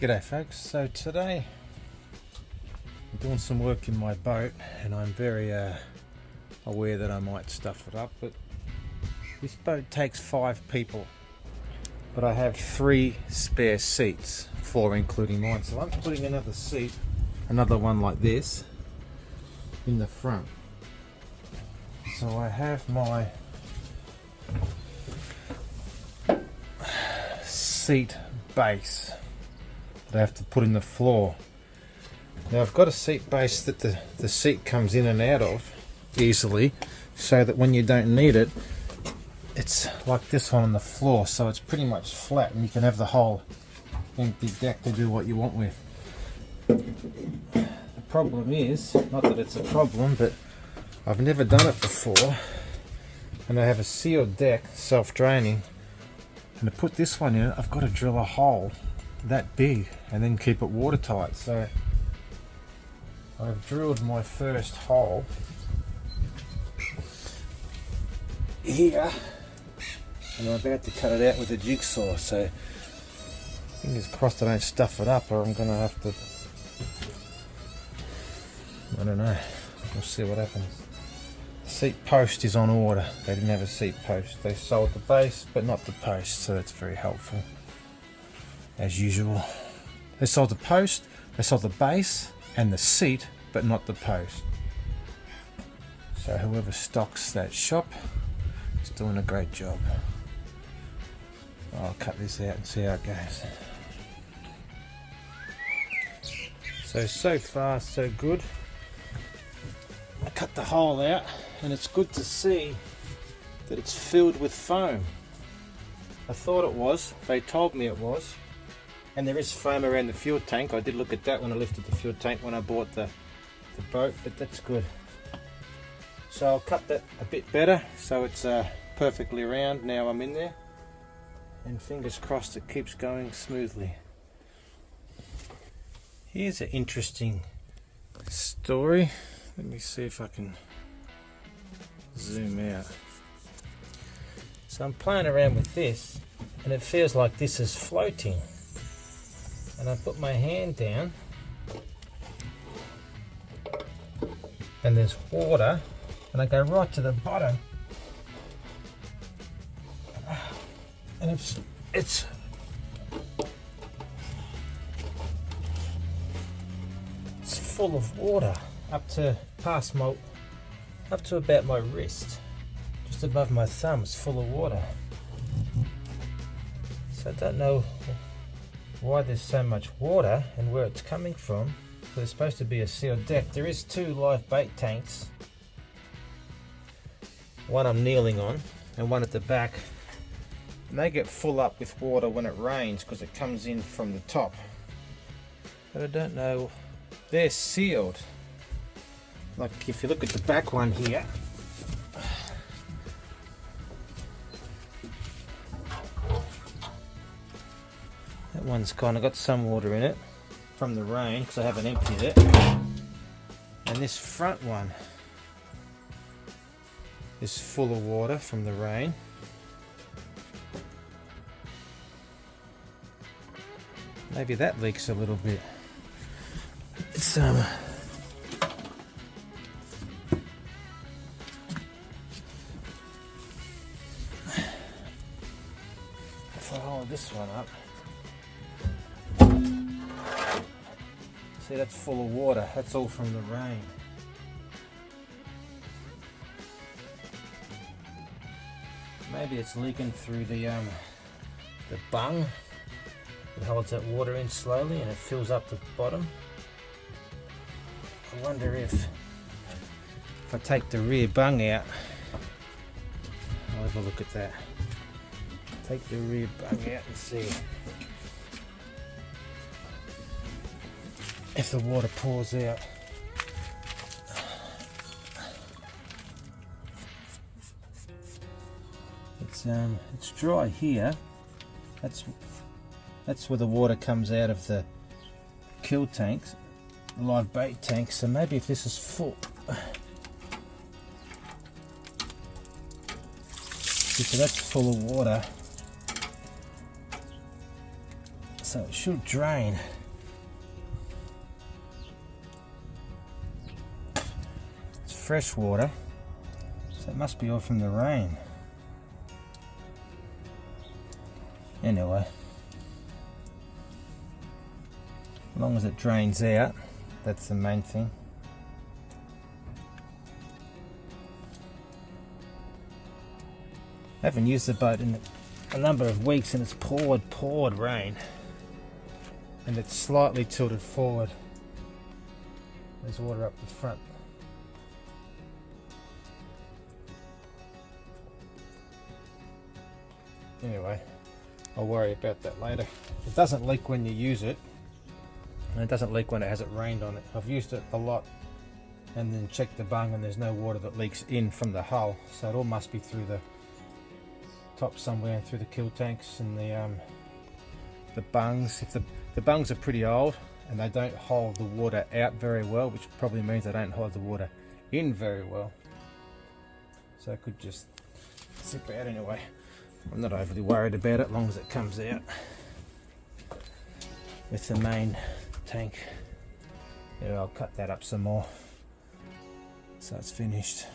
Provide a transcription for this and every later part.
G'day folks, so today I'm doing some work in my boat and I'm very aware that I might stuff it up, but this boat takes 5 people, but I have 3 spare seats, 4 including mine, so I'm putting another seat, another one like this, in the front. So I have my seat base that I have to put in the floor. Now I've got a seat base that the seat comes in and out of easily, so that when you don't need it, it's like this one on the floor, so it's pretty much flat and you can have the whole empty deck to do what you want with. The problem is, not that it's a problem, but I've never done it before, and I have a sealed deck, self-draining, and to put this one in, I've got to drill a hole that big and then keep it watertight. So I've drilled my first hole here and I'm about to cut it out with a jigsaw, so fingers crossed I don't stuff it up, or I'm gonna have to, I don't know, we'll see what happens. The seat post is on order. They didn't have a seat post, they sold the base but not the post, so that's very helpful. As usual, they sold the post, they sold the base and the seat, but not the post. So whoever stocks that shop is doing a great job. I'll cut this out and see how it goes. So far so good. I cut the hole out and it's good to see that it's filled with foam. I thought it was, they told me it was. And there is foam around the fuel tank. I did look at that when I lifted the fuel tank when I bought the boat, but that's good. So I'll cut that a bit better so it's perfectly round now I'm in there. And fingers crossed it keeps going smoothly. Here's an interesting story. Let me see if I can zoom out. So I'm playing around with this and it feels like this is floating. And I put my hand down and there's water, and I go right to the bottom and it's full of water up to about my wrist, just above my thumb. It's full of water. So I don't know why there's so much water and where it's coming from. So there's supposed to be a sealed deck. There is 2 live bait tanks. One I'm kneeling on and one at the back. And they get full up with water when it rains because it comes in from the top. But I don't know, they're sealed. Like if you look at the back one here, that one's kind of got some water in it from the rain because I haven't emptied it. And this front one is full of water from the rain. Maybe that leaks a little bit. It's if I hold this one up, see, that's full of water. That's all from the rain. Maybe it's leaking through the bung. It holds that water in slowly and it fills up the bottom. I wonder if I take the rear bung out, I'll have a look at that. Take the rear bung out and see if the water pours out. It's dry here. That's where the water comes out of the kill tanks, the live bait tanks. So maybe if this is full, so that's full of water. so it should drain. It's fresh water, so it must be all from the rain. Anyway, as long as it drains out, that's the main thing. I haven't used the boat in a number of weeks and it's poured rain, and it's slightly tilted forward. There's water up the front. Anyway, I'll worry about that later. It doesn't leak when you use it, and it doesn't leak when it hasn't rained on it. I've used it a lot and then checked the bung and there's no water that leaks in from the hull, so it all must be through the top somewhere and through the kill tanks and the bungs. If the bungs are pretty old and they don't hold the water out very well, which probably means they don't hold the water in very well, so it could just zip out anyway. I'm not overly worried about it as long as it comes out with the main tank. Yeah, I'll cut that up some more so it's finished.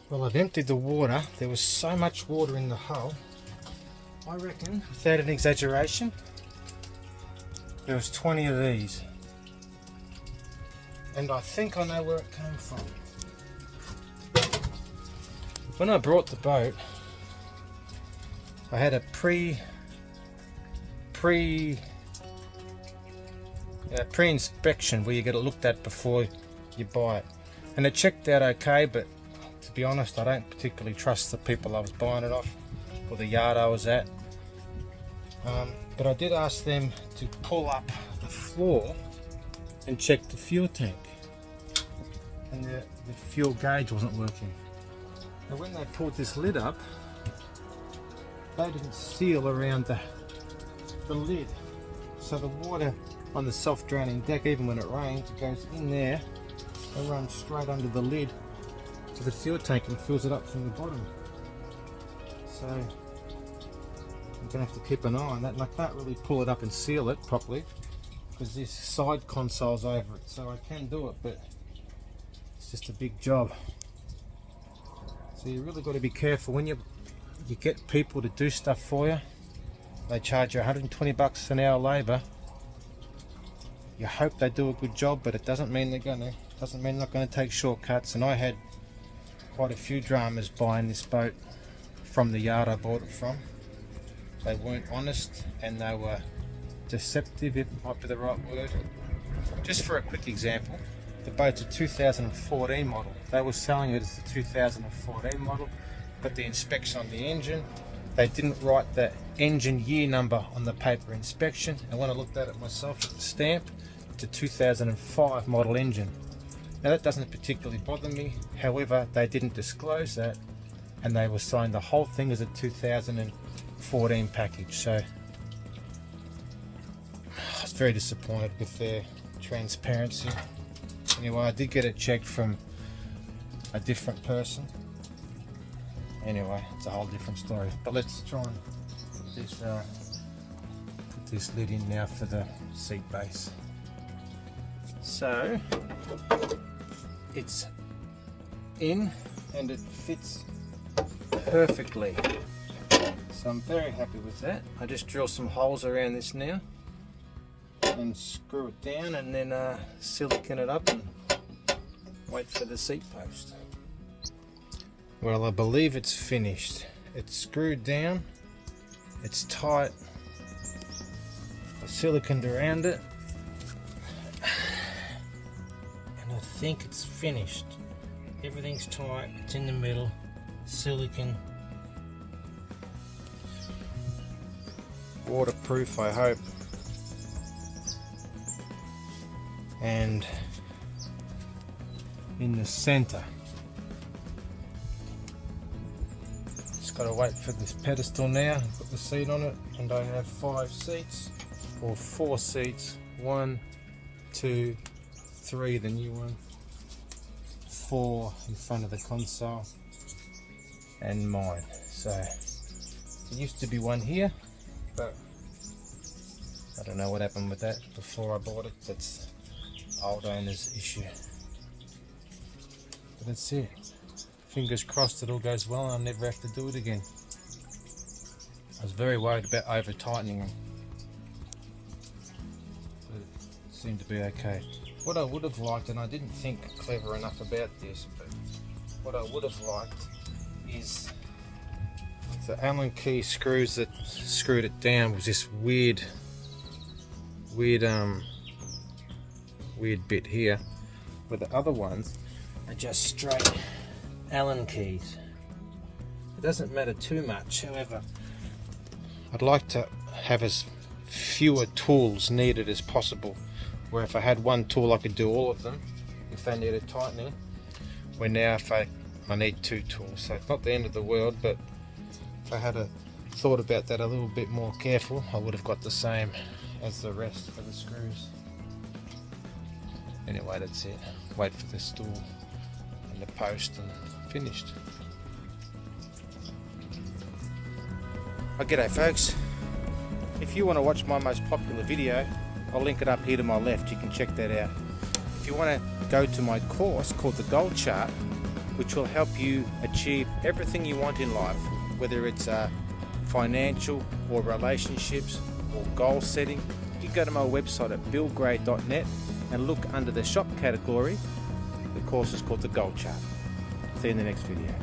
Well, I've emptied the water. There was so much water in the hull, I reckon, without an exaggeration, there was 20 of these, and I think I know where it came from. When I brought the boat, I had a pre-inspection where you get it looked at before you buy it, and it checked out okay, but to be honest, I don't particularly trust the people I was buying it off or the yard I was at. But I did ask them to pull up the floor and check the fuel tank, and the fuel gauge wasn't working. And when they pulled this lid up, they didn't seal around the lid, so the water on the soft draining deck, even when it rains, it goes in there and runs straight under the lid to the fuel tank and fills it up from the bottom. So I'm gonna have to keep an eye on that, and I can't really pull it up and seal it properly because this side console's over it, so I can do it, but it's just a big job. So you really got to be careful when you get people to do stuff for you. They charge you 120 bucks an hour labour. You hope they do a good job, but it doesn't mean they're not going to take shortcuts. And I had quite a few dramas buying this boat from the yard I bought it from. They weren't honest and they were deceptive, if might be the right word. Just for a quick example, the boat's a 2014 model. They were selling it as the 2014 model, but the inspection on the engine, they didn't write the engine year number on the paper inspection, and when I looked at it myself at the stamp, it's a 2005 model engine. Now that doesn't particularly bother me, however they didn't disclose that, and they were selling the whole thing as a 2014 package, so I was very disappointed with their transparency. Anyway, I did get it checked from a different person. Anyway, it's a whole different story. But let's try and put this lid in now for the seat base. So it's in and it fits perfectly. So I'm very happy with that. I just drill some holes around this now and screw it down, and then silicone it up and wait for the seat post. Well, I believe it's finished. It's screwed down, it's tight, I siliconed around it, and I think it's finished. Everything's tight, it's in the middle, silicone, waterproof I hope, and in the center. Just got to wait for this pedestal now, put the seat on it, and I have 5 seats, or 4 seats, 1, 2, 3, the new one, 4 in front of the console, and mine. So there used to be one here, but I don't know what happened with that before I bought it. That's old owner's issue. But that's it. Fingers crossed it all goes well and I'll never have to do it again. I was very worried about over tightening them. But it seemed to be okay. What I would have liked, and I didn't think clever enough about this, but what I would have liked is the Allen key screws that screwed it down was this weird bit here, where the other ones are just straight Allen keys. It doesn't matter too much, however, I'd like to have as fewer tools needed as possible, where if I had one tool I could do all of them if they needed tightening, where now if I need two tools. So it's not the end of the world, but if I had thought about that a little bit more careful, I would have got the same as the rest for the screws. Anyway, that's it. Wait for the stool and the post and finished. Oh, g'day folks. If you want to watch my most popular video, I'll link it up here to my left. You can check that out. If you want to go to my course called the Goal Chart, which will help you achieve everything you want in life, whether it's financial or relationships or goal setting, you go to my website at billgray.net and look under the shop category. The course is called the Goal Chart. See you in the next video.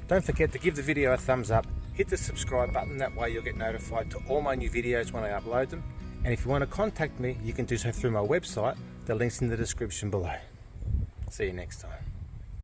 Don't forget to give the video a thumbs up, hit the subscribe button, that way you'll get notified to all my new videos when I upload them. And if you want to contact me, you can do so through my website. The link's in the description below. See you next time.